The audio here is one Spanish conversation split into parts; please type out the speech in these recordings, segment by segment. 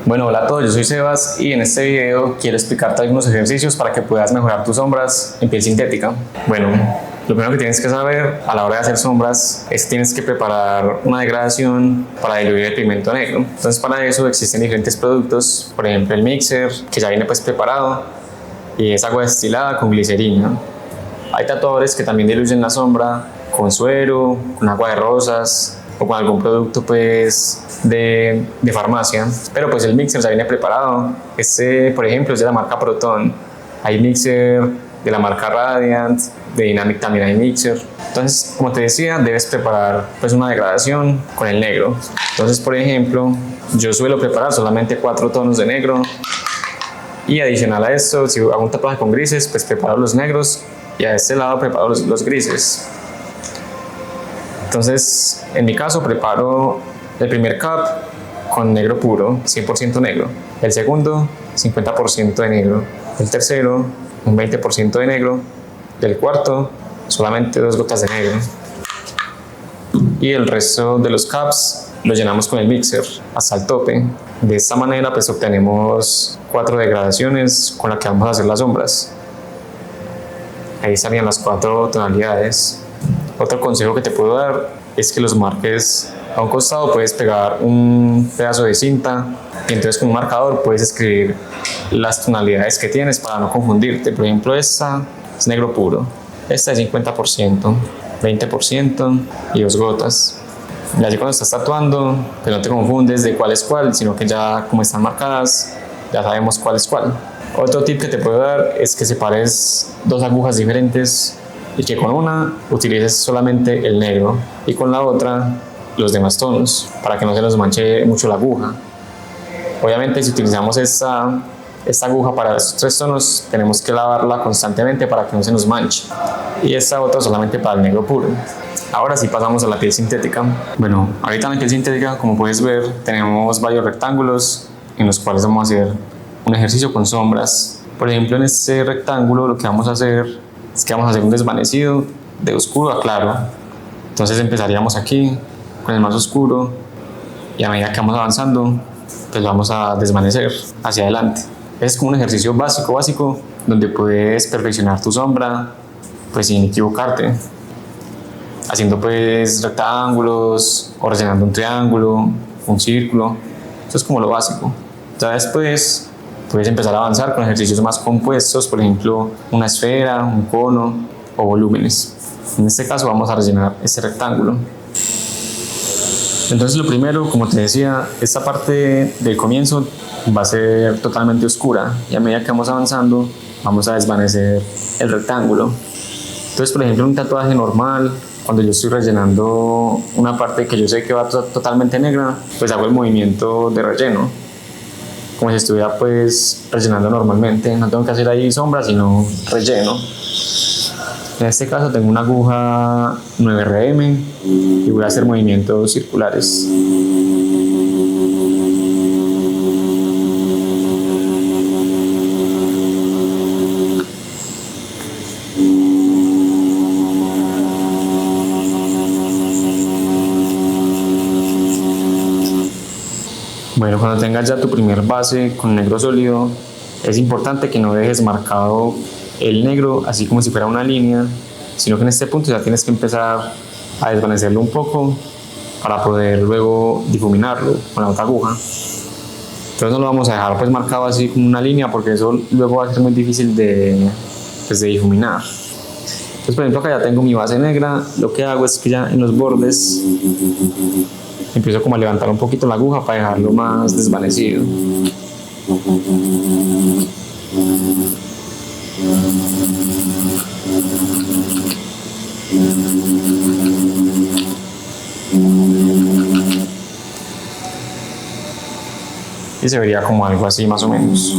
Bueno, hola a todos, yo soy Sebas y en este video quiero explicarte algunos ejercicios para que puedas mejorar tus sombras en piel sintética. Bueno, lo primero que tienes que saber a la hora de hacer sombras es que tienes que preparar una degradación para diluir el pigmento negro. Entonces para eso existen diferentes productos, por ejemplo el mixer, que ya viene pues preparado y es agua destilada con glicerina. Hay tatuadores que también diluyen la sombra con suero, con agua de rosas o con algún producto pues de farmacia, pero pues el mixer ya viene preparado. Este por ejemplo es de la marca Proton. Hay mixer de la marca Radiant, de Dynamic también hay mixer. Entonces, como te decía, debes preparar pues una degradación con el negro. Entonces, por ejemplo, yo suelo preparar solamente 4 tonos de negro y adicional a esto, si hago un tatuaje con grises, pues preparo los negros y a este lado preparo los grises. Entonces, en mi caso preparo el primer cap con negro puro, 100% negro. El segundo, 50% de negro. El tercero, un 20% de negro. El cuarto, solamente 2 gotas de negro. Y el resto de los caps lo llenamos con el mixer hasta el tope. De esta manera pues obtenemos 4 degradaciones con las que vamos a hacer las sombras. Ahí estarían las 4 tonalidades. Otro consejo que te puedo dar es que los marques a un costado. Puedes pegar un pedazo de cinta y entonces con un marcador puedes escribir las tonalidades que tienes para no confundirte. Por ejemplo, esta es negro puro, esta es 50%, 20% y 2 gotas. Y así cuando estás tatuando, pues no te confundes de cuál es cuál, sino que ya como están marcadas, ya sabemos cuál es cuál. Otro tip que te puedo dar es que separes 2 agujas diferentes y que con una utilices solamente el negro y con la otra los demás tonos para que no se nos manche mucho la aguja. Obviamente si utilizamos esta aguja para estos 3 tonos tenemos que lavarla constantemente para que no se nos manche, y esta otra solamente para el negro puro. Ahora sí pasamos a la piel sintética. Bueno, ahorita en la piel sintética, como puedes ver, tenemos varios rectángulos en los cuales vamos a hacer un ejercicio con sombras. Por ejemplo, en este rectángulo lo que vamos a hacer es que vamos a hacer un desvanecido de oscuro a claro. Entonces empezaríamos aquí con el más oscuro y a medida que vamos avanzando pues vamos a desvanecer hacia adelante. Es como un ejercicio básico donde puedes perfeccionar tu sombra pues sin equivocarte, haciendo pues rectángulos o rellenando un triángulo, un círculo. Eso es como lo básico. Ya después puedes empezar a avanzar con ejercicios más compuestos, por ejemplo una esfera, un cono o volúmenes. En este caso vamos a rellenar este rectángulo. Entonces lo primero, como te decía, esta parte del comienzo va a ser totalmente oscura y a medida que vamos avanzando vamos a desvanecer el rectángulo. Entonces, por ejemplo, un tatuaje normal, cuando yo estoy rellenando una parte que yo sé que va totalmente negra, pues hago el movimiento de relleno como si estuviera pues rellenando normalmente. No tengo que hacer ahí sombra, sino relleno. En este caso tengo una aguja 9RM y voy a hacer movimientos circulares. Bueno, cuando tengas ya tu primer base con negro sólido, es importante que no dejes marcado el negro así como si fuera una línea, sino que en este punto ya tienes que empezar a desvanecerlo un poco para poder luego difuminarlo con la otra aguja. Entonces no lo vamos a dejar pues marcado así como una línea, porque eso luego va a ser muy difícil de difuminar. Entonces, por ejemplo, acá ya tengo mi base negra. Lo que hago es que ya en los bordes empiezo como a levantar un poquito la aguja para dejarlo más desvanecido. Y se vería como algo así más o menos.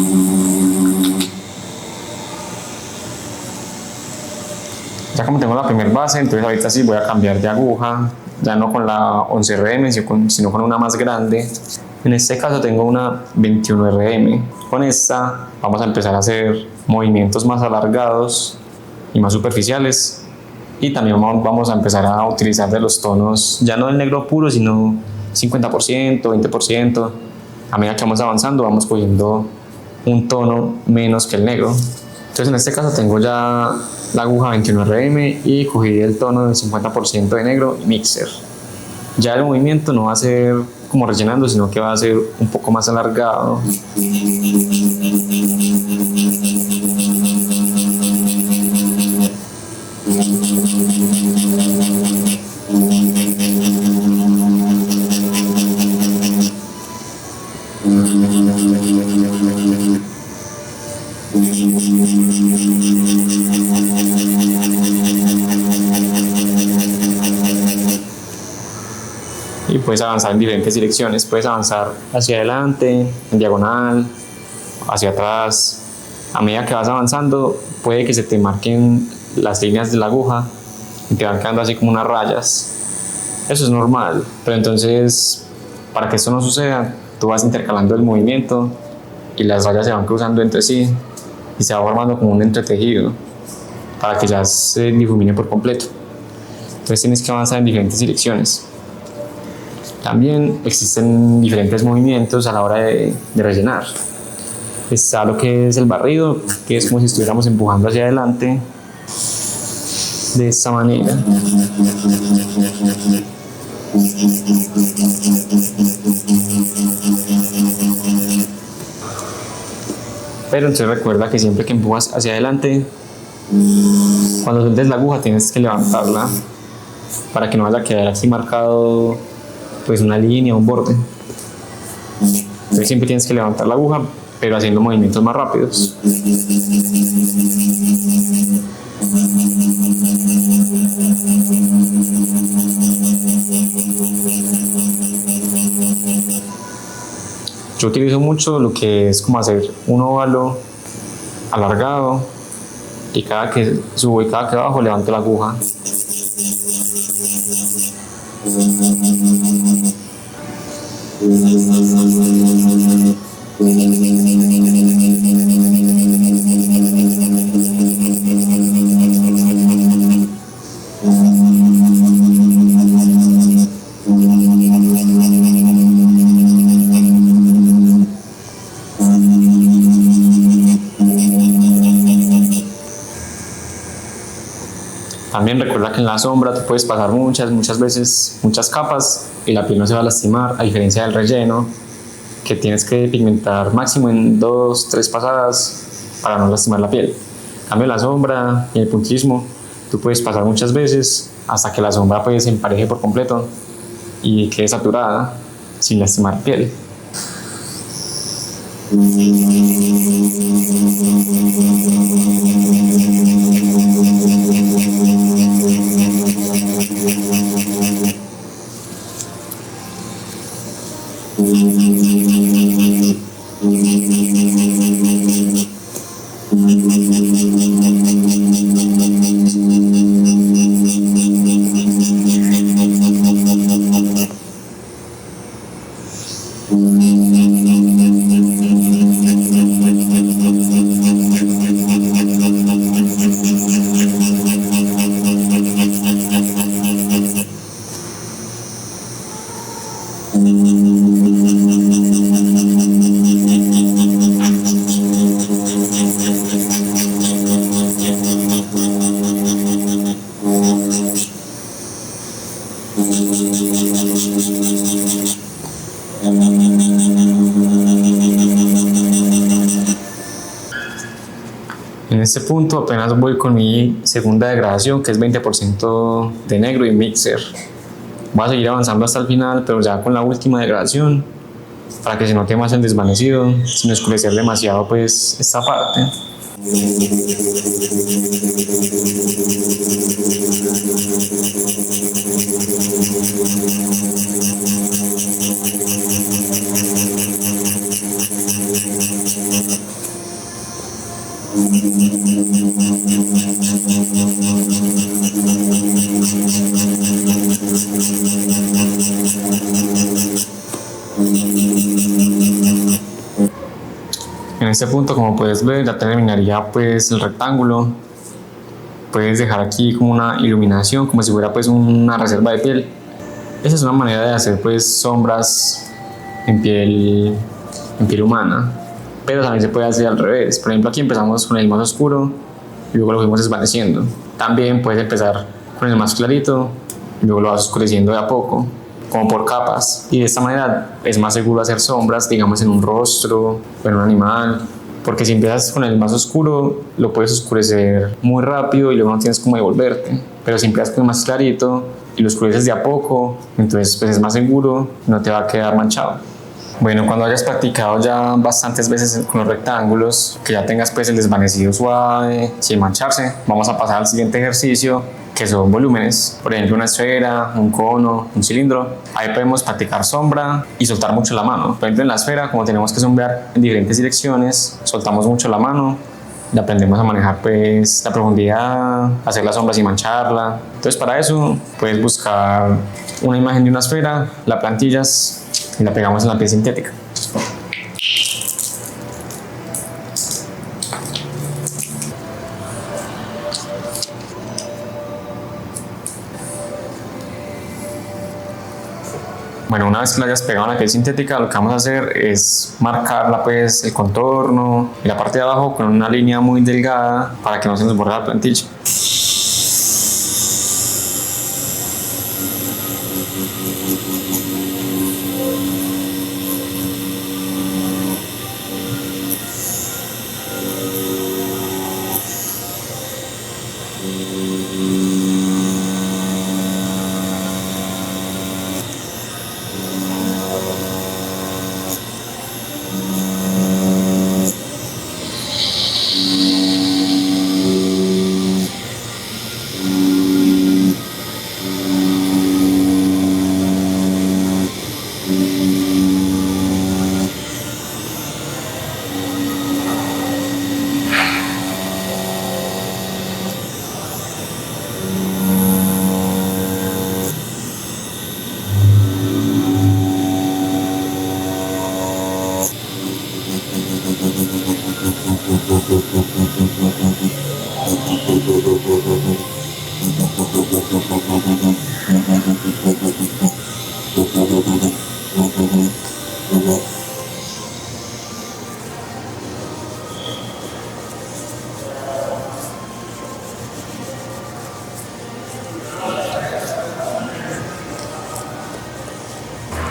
Ya como tengo la primera base, entonces ahorita sí voy a cambiar de aguja, ya no con la 11RM, sino con una más grande. En este caso tengo una 21RM. Con esta vamos a empezar a hacer movimientos más alargados y más superficiales, y también vamos a empezar a utilizar de los tonos, ya no del negro puro, sino 50%, 20%, a medida que vamos avanzando vamos cogiendo un tono menos que el negro. Entonces en este caso tengo ya la aguja 21 RM y cogí el tono del 50% de negro y mixer. Ya el movimiento no va a ser como rellenando, sino que va a ser un poco más alargado. Y puedes avanzar en diferentes direcciones, puedes avanzar hacia adelante, en diagonal, hacia atrás. A medida que vas avanzando puede que se te marquen las líneas de la aguja y te van quedando así como unas rayas. Eso es normal, pero entonces para que esto no suceda tú vas intercalando el movimiento y las rayas se van cruzando entre sí y se va formando como un entretejido para que ya se difumine por completo. Entonces tienes que avanzar en diferentes direcciones. También existen diferentes movimientos a la hora de rellenar. Está lo que es el barrido, que es como si estuviéramos empujando hacia adelante de esta manera. Pero entonces recuerda que siempre que empujas hacia adelante, cuando sueltes la aguja tienes que levantarla para que no vaya a quedar así marcado pues una línea o un borde. Entonces siempre tienes que levantar la aguja, pero haciendo movimientos más rápidos. Yo utilizo mucho lo que es como hacer un óvalo alargado y cada que subo y cada que bajo levanto la aguja. También recuerda que en la sombra tú puedes pasar muchas veces, muchas capas y la piel no se va a lastimar, a diferencia del relleno, que tienes que pigmentar máximo en 2-3 pasadas para no lastimar la piel. En cambio, la sombra y el puntillismo, tú puedes pasar muchas veces hasta que la sombra pues se empareje por completo y quede saturada sin lastimar la piel. En este punto apenas voy con mi segunda degradación, que es 20% de negro y mixer. Voy a seguir avanzando hasta el final, pero ya con la última degradación, para que se note más el desvanecido, sin oscurecer demasiado pues esta parte. En este punto, como puedes ver, ya terminaría pues el rectángulo. Puedes dejar aquí como una iluminación, como si fuera pues una reserva de piel. Esa es una manera de hacer pues sombras en piel en piel humana, pero también se puede hacer al revés. Por ejemplo, aquí empezamos con el más oscuro y luego lo fuimos desvaneciendo. También puedes empezar con el más clarito y luego lo vas oscureciendo de a poco, como por capas. Y de esta manera es más seguro hacer sombras, digamos, en un rostro o en un animal. Porque si empiezas con el más oscuro, lo puedes oscurecer muy rápido y luego no tienes cómo devolverte. Pero si empiezas con el más clarito y lo oscureces de a poco, entonces pues es más seguro, no te va a quedar manchado. Bueno, cuando hayas practicado ya bastantes veces con los rectángulos, que ya tengas pues el desvanecido suave, sin mancharse, vamos a pasar al siguiente ejercicio, que son volúmenes. Por ejemplo, una esfera, un cono, un cilindro. Ahí podemos practicar sombra y soltar mucho la mano. Por ejemplo, en la esfera, como tenemos que sombrear en diferentes direcciones, soltamos mucho la mano y aprendemos a manejar pues la profundidad, hacer la sombra sin mancharla. Entonces, para eso puedes buscar una imagen de una esfera, la plantillas y la pegamos en la piel sintética. Bueno, una vez que la hayas pegado en la piel sintética, lo que vamos a hacer es marcarla pues el contorno y la parte de abajo con una línea muy delgada para que no se nos borre la plantilla.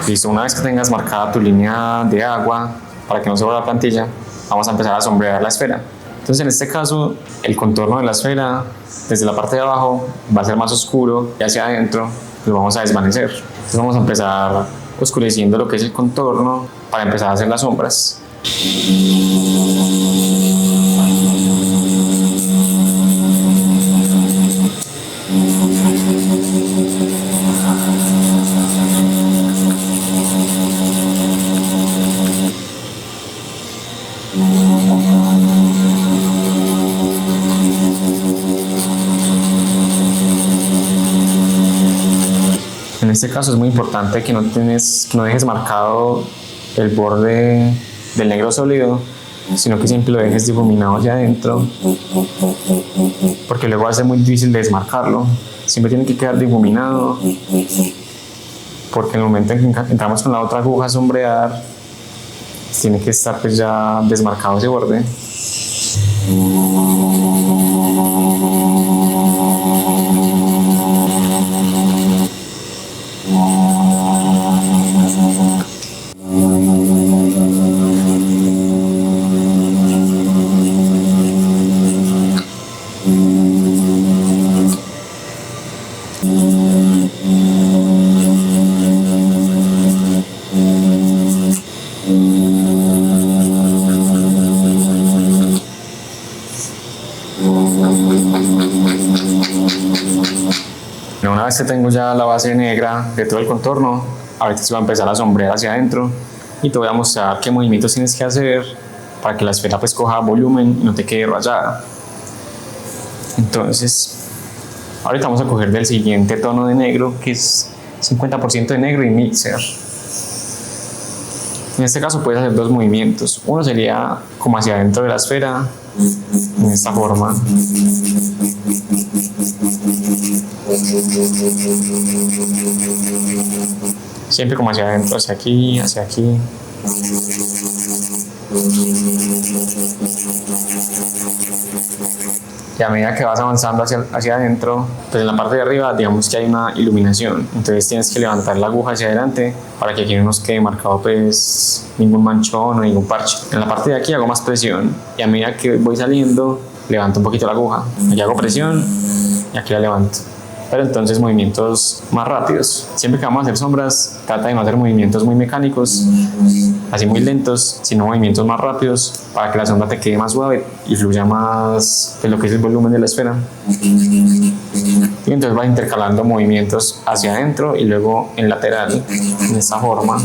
Listo, una vez que tengas marcada tu línea de agua para que no se borre la plantilla, vamos a empezar a sombrear la esfera. Entonces, en este caso, el contorno de la esfera desde la parte de abajo va a ser más oscuro y hacia adentro lo vamos a desvanecer. Entonces vamos a empezar oscureciendo lo que es el contorno para empezar a hacer las sombras. En este caso es muy importante que no dejes marcado el borde del negro sólido, sino que siempre lo dejes difuminado hacia adentro, porque luego va a ser muy difícil de desmarcarlo. Siempre tiene que quedar difuminado, porque en el momento en que entramos con la otra aguja a sombrear, tiene que estar pues ya desmarcado ese borde. Una vez que tengo ya la base negra de todo el contorno, ahorita se va a empezar a sombrear hacia adentro y te voy a mostrar qué movimientos tienes que hacer para que la esfera pues coja volumen y no te quede rayada. Entonces, ahorita vamos a coger del siguiente tono de negro, que es 50% de negro y mixer. En este caso puedes hacer dos movimientos. Uno sería como hacia adentro de la esfera, en esta forma. Siempre como hacia adentro, hacia aquí, hacia aquí. Y a medida que vas avanzando hacia adentro, pues en la parte de arriba digamos que hay una iluminación, entonces tienes que levantar la aguja hacia adelante para que aquí no nos quede marcado pues ningún manchón o ningún parche. En la parte de aquí hago más presión y a medida que voy saliendo levanto un poquito la aguja, aquí hago presión y aquí la levanto. Pero entonces movimientos más rápidos. Siempre que vamos a hacer sombras, trata de no hacer movimientos muy mecánicos, así muy lentos, sino movimientos más rápidos para que la sombra te quede más suave y fluya más de lo que es el volumen de la esfera. Y entonces vas intercalando movimientos hacia adentro y luego en lateral, de esta forma.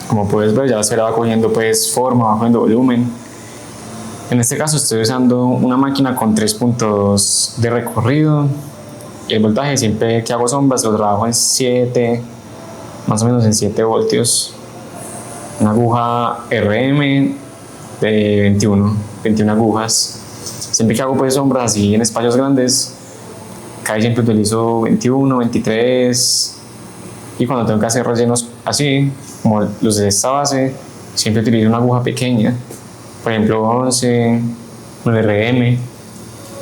Como puedes ver, ya la esfera va cogiendo pues forma, va cogiendo volumen. En este caso estoy usando una máquina con 3 puntos de recorrido y el voltaje siempre que hago sombras lo trabajo en 7, más o menos en 7 voltios. Una aguja RM de 21 agujas. Siempre que hago pues sombras así en espacios grandes, casi siempre utilizo 21, 23, y cuando tengo que hacer rellenos así, como los de esta base, siempre utilizo una aguja pequeña, por ejemplo 11, un RM.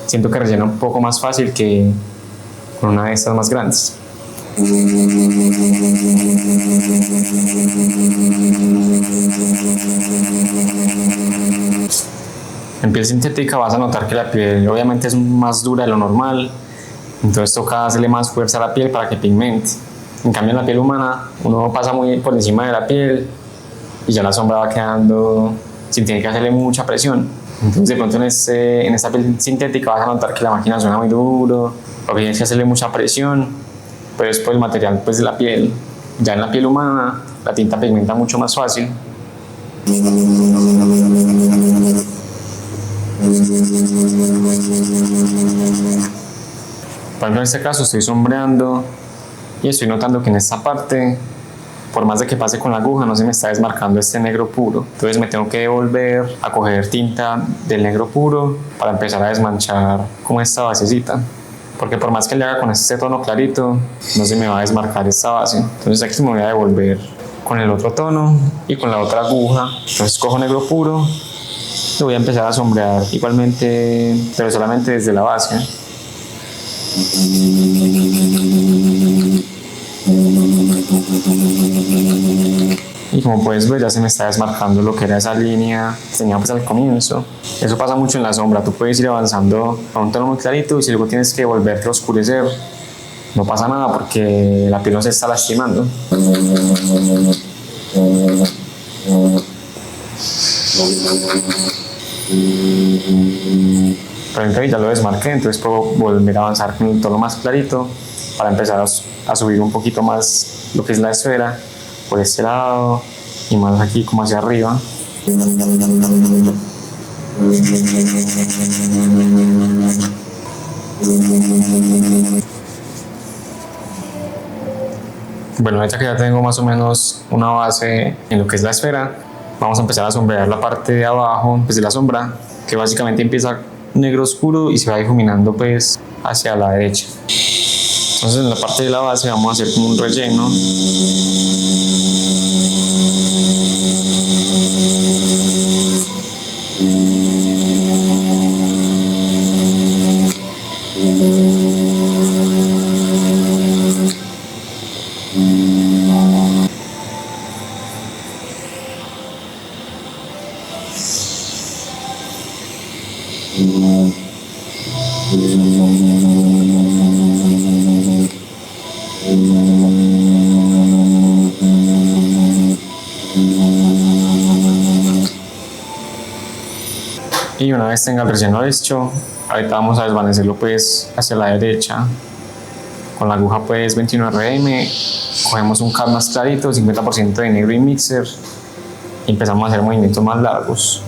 Siento que rellena un poco más fácil que con una de estas más grandes. En piel sintética vas a notar que la piel obviamente es más dura de lo normal, entonces toca hacerle más fuerza a la piel para que pigmente. En cambio en la piel humana uno pasa muy por encima de la piel y ya la sombra va quedando sin tener que hacerle mucha presión. Entonces de pronto en esta piel sintética vas a notar que la máquina suena muy duro o que tienes que hacerle mucha presión, pero es por el material pues, de la piel. Ya en la piel humana la tinta pigmenta mucho más fácil. Por ejemplo en este caso estoy sombreando y estoy notando que en esta parte, por más de que pase con la aguja, no se me está desmarcando este negro puro. Entonces me tengo que devolver a coger tinta del negro puro para empezar a desmanchar como esta basecita. Porque por más que le haga con este tono clarito, no se me va a desmarcar esta base. Entonces aquí me voy a devolver con el otro tono y con la otra aguja. Entonces cojo negro puro y voy a empezar a sombrear igualmente, pero solamente desde la base. Y como puedes ver ya se me está desmarcando lo que era esa línea que teníamos al comienzo. Eso pasa mucho en la sombra, tú puedes ir avanzando a un tono muy clarito y si luego tienes que volverte a oscurecer, no pasa nada porque la piel no se está lastimando. Por ejemplo, ya lo desmarqué, entonces puedo volver a avanzar con un tono más clarito para empezar a subir un poquito más lo que es la esfera por este lado y más aquí como hacia arriba. Bueno, ya que ya tengo más o menos una base en lo que es la esfera, vamos a empezar a sombrear la parte de abajo pues, de la sombra, que básicamente empieza negro oscuro y se va difuminando pues hacia la derecha. Entonces en la parte de la base vamos a hacer como un relleno. Y una vez tenga el relleno hecho, ahorita vamos a desvanecerlo pues hacia la derecha. Con la aguja pues 21 RM, cogemos un CAD más clarito, 50% de negro y mixer y empezamos a hacer movimientos más largos.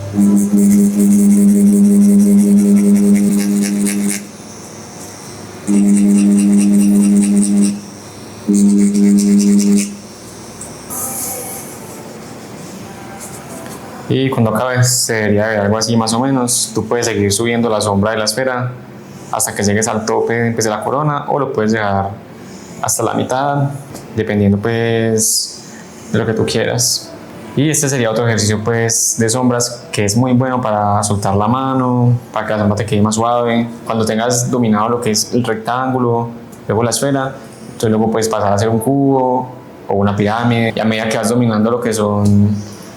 Y cuando acabes sería de algo así más o menos, tú puedes seguir subiendo la sombra de la esfera hasta que llegues al tope pues, de la corona, o lo puedes dejar hasta la mitad, dependiendo pues de lo que tú quieras. Y este sería otro ejercicio pues de sombras que es muy bueno para soltar la mano, para que la sombra te quede más suave. Cuando tengas dominado lo que es el rectángulo, luego la esfera, entonces luego puedes pasar a hacer un cubo o una pirámide, y a medida que vas dominando lo que son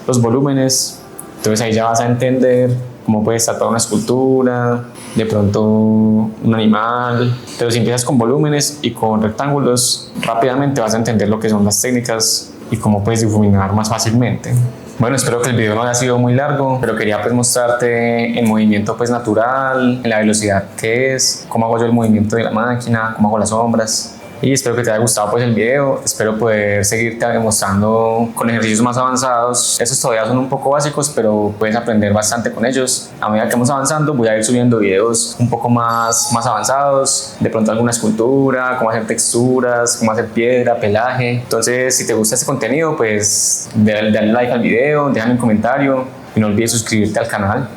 los volúmenes, entonces ahí ya vas a entender cómo puedes tratar una escultura, de pronto un animal. Pero si empiezas con volúmenes y con rectángulos, rápidamente vas a entender lo que son las técnicas y cómo puedes difuminar más fácilmente. Bueno, espero que el video no haya sido muy largo, pero quería pues mostrarte en movimiento pues natural, en la velocidad que es, cómo hago yo el movimiento de la máquina, cómo hago las sombras. Y espero que te haya gustado pues el video, espero poder seguirte demostrando con ejercicios más avanzados. Estos todavía son un poco básicos, pero puedes aprender bastante con ellos. A medida que vamos avanzando voy a ir subiendo videos un poco más avanzados, de pronto alguna escultura, cómo hacer texturas, cómo hacer piedra, pelaje. Entonces si te gusta este contenido pues dale like al video, déjame un comentario y no olvides suscribirte al canal.